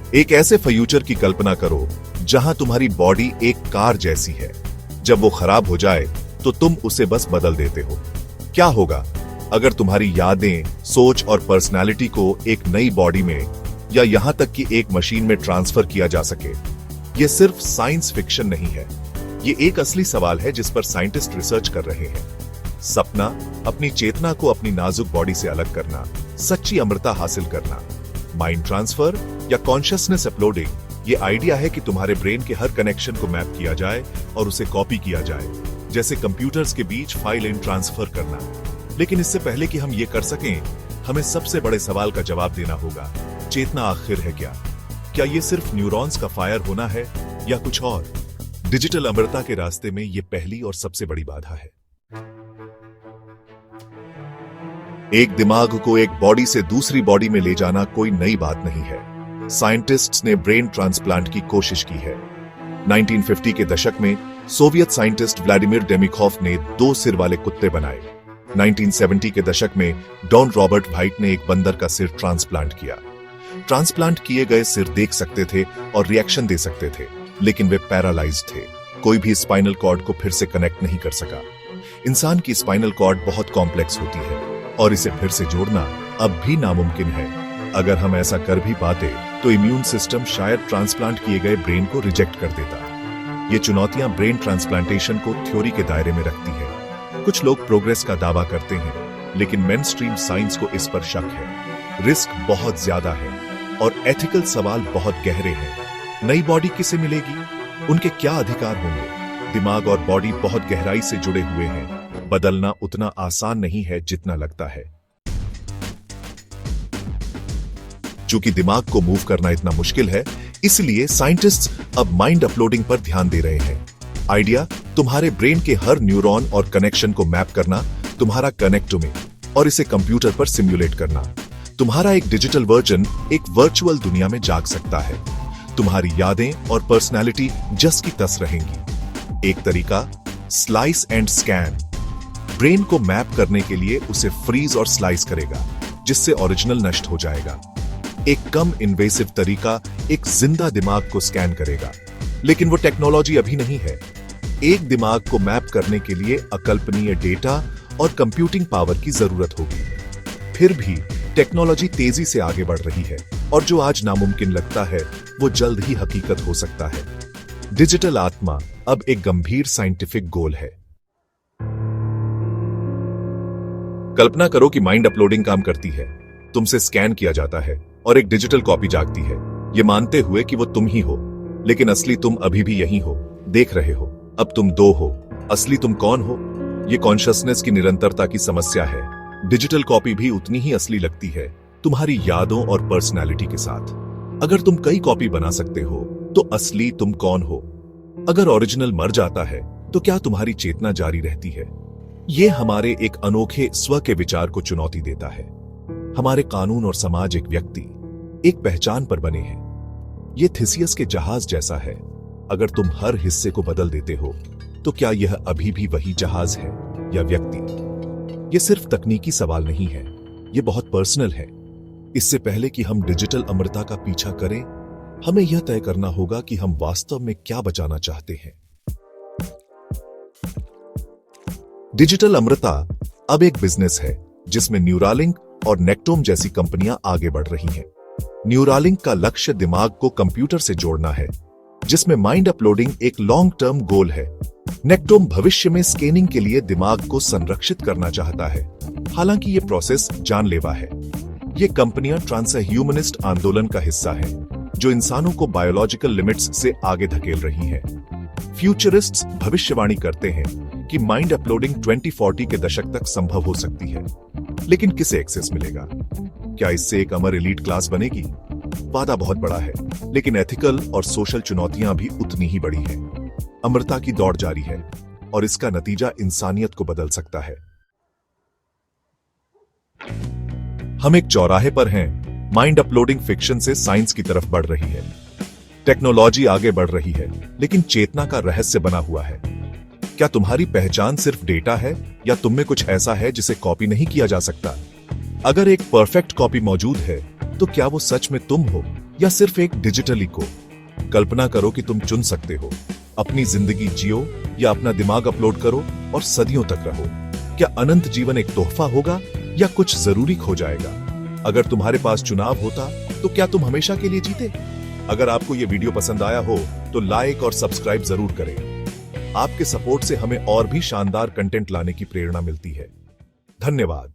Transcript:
एक ऐसे फ्यूचर की कल्पना करो जहां तुम्हारी बॉडी एक कार जैसी है। जब वो खराब हो जाए तो तुम उसे बस बदल देते हो। क्या होगा अगर तुम्हारी यादें, सोच और पर्सनालिटी को एक नई बॉडी में या यहां तक कि एक मशीन में ट्रांसफर किया जा सके? ये सिर्फ साइंस फिक्शन नहीं है, ये एक असली सवाल है जिस पर साइंटिस्ट रिसर्च कर रहे हैं। सपना, अपनी चेतना को अपनी नाजुक बॉडी से अलग करना, सच्ची अमरता हासिल करना, माइंड ट्रांसफर या कॉन्शियसनेस अपलोडिंग, ये आइडिया है कि तुम्हारे ब्रेन के हर कनेक्शन को मैप किया जाए और उसे कॉपी किया जाए, जैसे कंप्यूटर्स के बीच फाइल इन ट्रांसफर करना। लेकिन इससे पहले कि हम ये कर सकें, हमें सबसे बड़े सवाल का जवाब देना होगा। चेतना आखिर है क्या? क्या ये सिर्फ न्यूरॉन्स का फायर होना है या कुछ और? डिजिटल अमरता के रास्ते में ये पहली और सबसे बड़ी बाधा है। एक दिमाग को एक बॉडी से दूसरी बॉडी में ले जाना कोई नई बात नहीं है। साइंटिस्ट्स ने ब्रेन ट्रांसप्लांट की कोशिश की है। 1950 के दशक में सोवियत साइंटिस्ट व्लादिमीर डेमिखोव ने 2 सिर वाले कुत्ते बनाए। 1970 के दशक में डॉन रॉबर्ट वाइट ने एक बंदर का सिर ट्रांसप्लांट किया। ट्रांसप्लांट किए गए सिर देख सकते थे और रिएक्शन दे सकते थे, लेकिन वे पैरालाइज्ड थे। कोई भी स्पाइनल कॉर्ड को फिर से कनेक्ट नहीं कर सका। इंसान की स्पाइनल कॉर्ड बहुत कॉम्प्लेक्स होती है और इसे फिर से जोड़ना अब भी नामुमकिन है। अगर हम ऐसा कर भी पाते तो इम्यून सिस्टम शायद ट्रांसप्लांट किए गए ब्रेन को रिजेक्ट कर देता। ये चुनौतियां ब्रेन ट्रांसप्लांटेशन को थ्योरी के दायरे में रखती है। कुछ लोग प्रोग्रेस का दावा करते हैं, लेकिन मेनस्ट्रीम साइंस को इस पर शक है। रिस्क बहुत ज्यादा है और एथिकल सवाल बहुत गहरे हैं। नई बॉडी किसे मिलेगी? उनके क्या अधिकार होंगे? दिमाग और बॉडी बहुत गहराई से जुड़े हुए हैं। बदलना उतना आसान नहीं है जितना लगता है। चूंकि दिमाग को मूव करना इतना मुश्किल है, इसलिए साइंटिस्ट्स अब माइंड अपलोडिंग पर ध्यान दे रहे हैं। आइडिया, तुम्हारे ब्रेन के हर न्यूरॉन और कनेक्शन को मैप करना, तुम्हारा कनेक्टोमी, और इसे कंप्यूटर पर सिम्युलेट करना। तुम्हारा एक डिजिटल वर्जन एक वर्चुअल दुनिया में जाग सकता है। तुम्हारी यादें और पर्सनालिटी जस की तस रहेंगी। एक तरीका, स्लाइस एंड स्कैन। ब्रेन को मैप करने के लिए उसे फ्रीज और स्लाइस करेगा, जिससे ओरिजिनल नष्ट हो जाएगा। एक कम इन्वेसिव तरीका एक जिंदा दिमाग को स्कैन करेगा, लेकिन वो टेक्नोलॉजी अभी नहीं है। एक दिमाग को मैप करने के लिए अकल्पनीय डेटा और कंप्यूटिंग पावर की जरूरत होगी। फिर भी टेक्नोलॉजी तेजी से आगे बढ़ रही है और जो आज नामुमकिन लगता है वो जल्द ही हकीकत हो सकता है। डिजिटल आत्मा अब एक गंभीर साइंटिफिक गोल है। कल्पना करो कि माइंड अपलोडिंग काम करती है। तुमसे स्कैन किया जाता है और एक डिजिटल कॉपी जागती है, ये मानते हुए कि वो तुम ही हो, लेकिन असली तुम अभी भी यही हो, देख रहे हो। अब तुम 2 हो। असली तुम कौन हो? ये कॉन्शियसनेस की निरंतरता की समस्या है। डिजिटल कॉपी भी उतनी ही असली लगती है, तुम्हारी यादों और पर्सनालिटी के साथ। अगर तुम कई कॉपी बना सकते हो तो असली तुम कौन हो? अगर ओरिजिनल मर जाता है तो क्या तुम्हारी चेतना जारी रहती है? ये हमारे एक अनोखे स्व के विचार को चुनौती देता है। हमारे कानून और समाज एक व्यक्ति, एक पहचान पर बने हैं। ये थिसियस के जहाज जैसा है। अगर तुम हर हिस्से को बदल देते हो तो क्या यह अभी भी वही जहाज है या व्यक्ति? ये सिर्फ तकनीकी सवाल नहीं है, ये बहुत पर्सनल है। इससे पहले कि हम डिजिटल अमरता का पीछा करें, हमें यह तय करना होगा कि हम वास्तव में क्या बचाना चाहते हैं। डिजिटल अमरता अब एक बिजनेस है जिसमें न्यूरालिंक और नेक्टोम जैसी कंपनियां आगे बढ़ रही हैं। न्यूरालिंक का लक्ष्य दिमाग को कंप्यूटर से जोड़ना है, जिसमें माइंड अपलोडिंग एक लॉन्ग टर्म गोल है। नेक्टोम भविष्य में स्कैनिंग के लिए दिमाग को संरक्षित करना चाहता है, हालांकि ये प्रोसेस जानलेवा है। ये कंपनियां ट्रांसह्यूमनिस्ट आंदोलन का हिस्सा है, जो इंसानों को बायोलॉजिकल लिमिट्स से आगे धकेल रही है। फ्यूचरिस्ट्स भविष्यवाणी करते हैं कि माइंड अपलोडिंग 2040 के दशक तक संभव हो सकती है, लेकिन किसे एक्सेस मिलेगा? क्या इससे एक अमर एलीट क्लास बनेगी? वादा बहुत बड़ा है, लेकिन एथिकल और सोशल चुनौतियां भी उतनी ही बड़ी हैं। अमरता की दौड़ जारी है और इसका नतीजा इंसानियत को बदल सकता है। हम एक चौराहे पर हैं। माइंड अपलोडिंग फिक्शन से साइंस की तरफ बढ़ रही है। टेक्नोलॉजी आगे बढ़ रही है, लेकिन चेतना का रहस्य बना हुआ है। क्या तुम्हारी पहचान सिर्फ डेटा है या तुम में कुछ ऐसा है जिसे कॉपी नहीं किया जा सकता? अगर एक परफेक्ट कॉपी मौजूद है, तो क्या वो सच में तुम हो या सिर्फ एक डिजिटल इको? कल्पना करो कि तुम चुन सकते हो, अपनी जिंदगी जियो या अपना दिमाग अपलोड करो और सदियों तक रहो। क्या अनंत जीवन एक तोहफा होगा या कुछ जरूरी खो जाएगा? अगर तुम्हारे पास चुनाव होता तो क्या तुम हमेशा के लिए जीते? अगर आपको यह वीडियो पसंद आया हो तो लाइक और सब्सक्राइब जरूर करें। आपके सपोर्ट से हमें और भी शानदार कंटेंट लाने की प्रेरणा मिलती है। धन्यवाद।